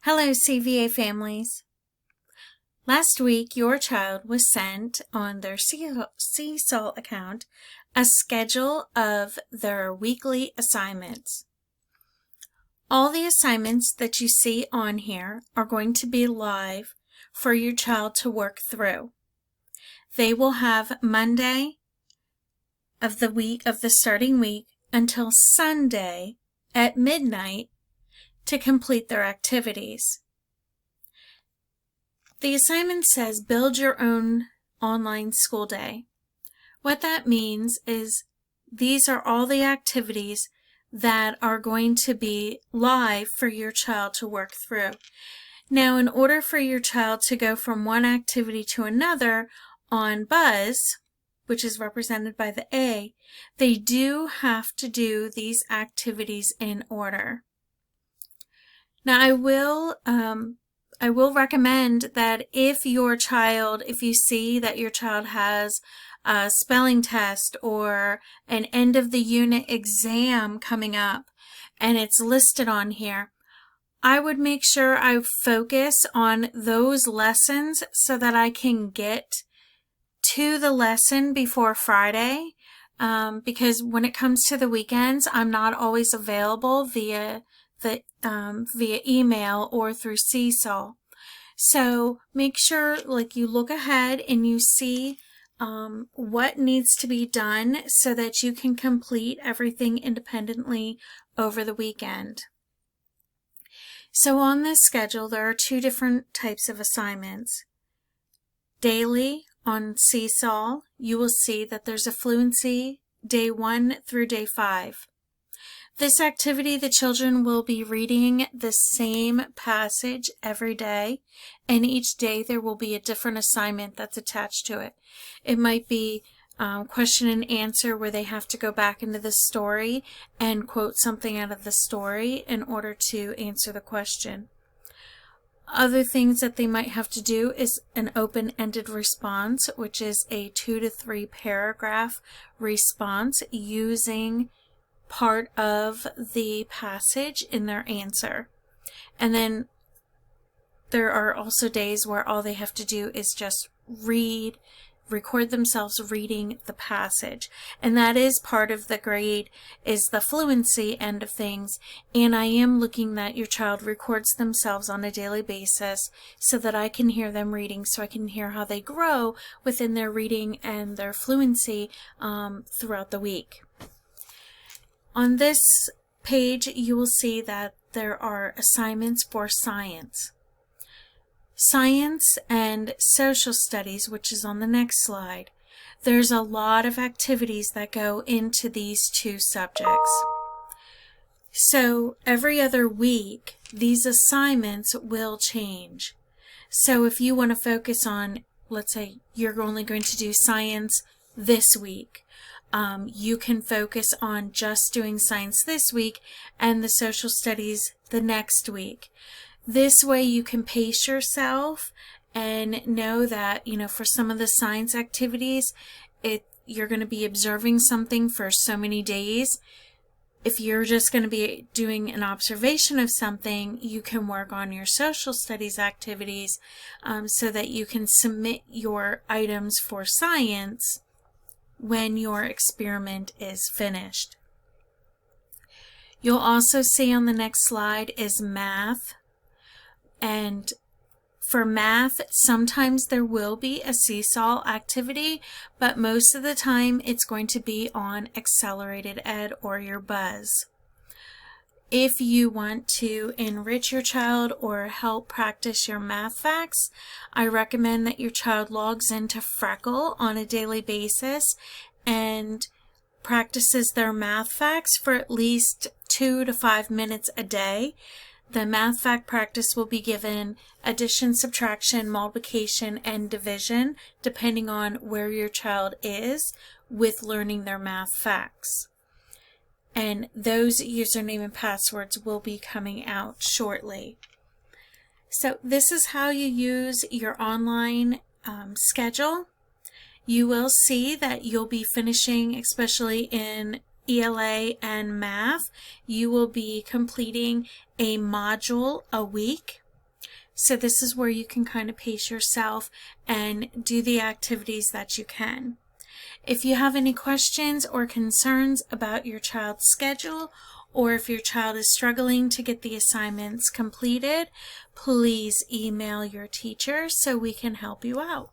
Hello, CVA families. Last week, your child was sent on their Seesaw account a schedule of their weekly assignments. All the assignments that you see on here are going to be live for your child to work through. They will have Monday of the starting week until Sunday at midnight to complete their activities. The assignment says build your own online school day. What that means is these are all the activities that are going to be live for your child to work through. Now, in order for your child to go from one activity to another on Buzz, which is represented by the A, they do have to do these activities in order. Now, I will recommend that if you see that your child has a spelling test or an end of the unit exam coming up and it's listed on here, I would make sure I focus on those lessons so that I can get to the lesson before Friday, because when it comes to the weekends, I'm not always available via email or through Seesaw. So make sure you look ahead and you see what needs to be done so that you can complete everything independently over the weekend. So on this schedule, there are two different types of assignments. Daily on Seesaw, you will see that there's a fluency day 1 through day 5. This activity, the children will be reading the same passage every day, and each day there will be a different assignment that's attached to it. It might be question and answer where they have to go back into the story and quote something out of the story in order to answer the question. Other things that they might have to do is an open-ended response, which is a 2 to 3 paragraph response using part of the passage in their answer. And then there are also days where all they have to do is just record themselves reading the passage. And that is part of the grade, is the fluency end of things. And I am looking that your child records themselves on a daily basis so that I can hear them reading, so I can hear how they grow within their reading and their fluency throughout the week. On this page, you will see that there are assignments for science. Science and social studies, which is on the next slide. There's a lot of activities that go into these two subjects. So every other week, these assignments will change. So if you want to focus on, let's say you're only going to do science this week, you can focus on just doing science this week and the social studies the next week. This way you can pace yourself and know that, for some of the science activities, you're going to be observing something for so many days. If you're just going to be doing an observation of something, you can work on your social studies activities so that you can submit your items for science when your experiment is finished. You'll also see on the next slide is math. And for math, sometimes there will be a Seesaw activity, but most of the time it's going to be on Accelerated Ed or your Buzz. If you want to enrich your child or help practice your math facts, I recommend that your child logs into Freckle on a daily basis and practices their math facts for at least 2 to 5 minutes a day. The math fact practice will be given addition, subtraction, multiplication, and division, depending on where your child is with learning their math facts. And those username and passwords will be coming out shortly. So this is how you use your online schedule. You will see that you'll be finishing, especially in ELA and math, you will be completing a module a week. So this is where you can kind of pace yourself and do the activities that you can. If you have any questions or concerns about your child's schedule, or if your child is struggling to get the assignments completed, please email your teacher so we can help you out.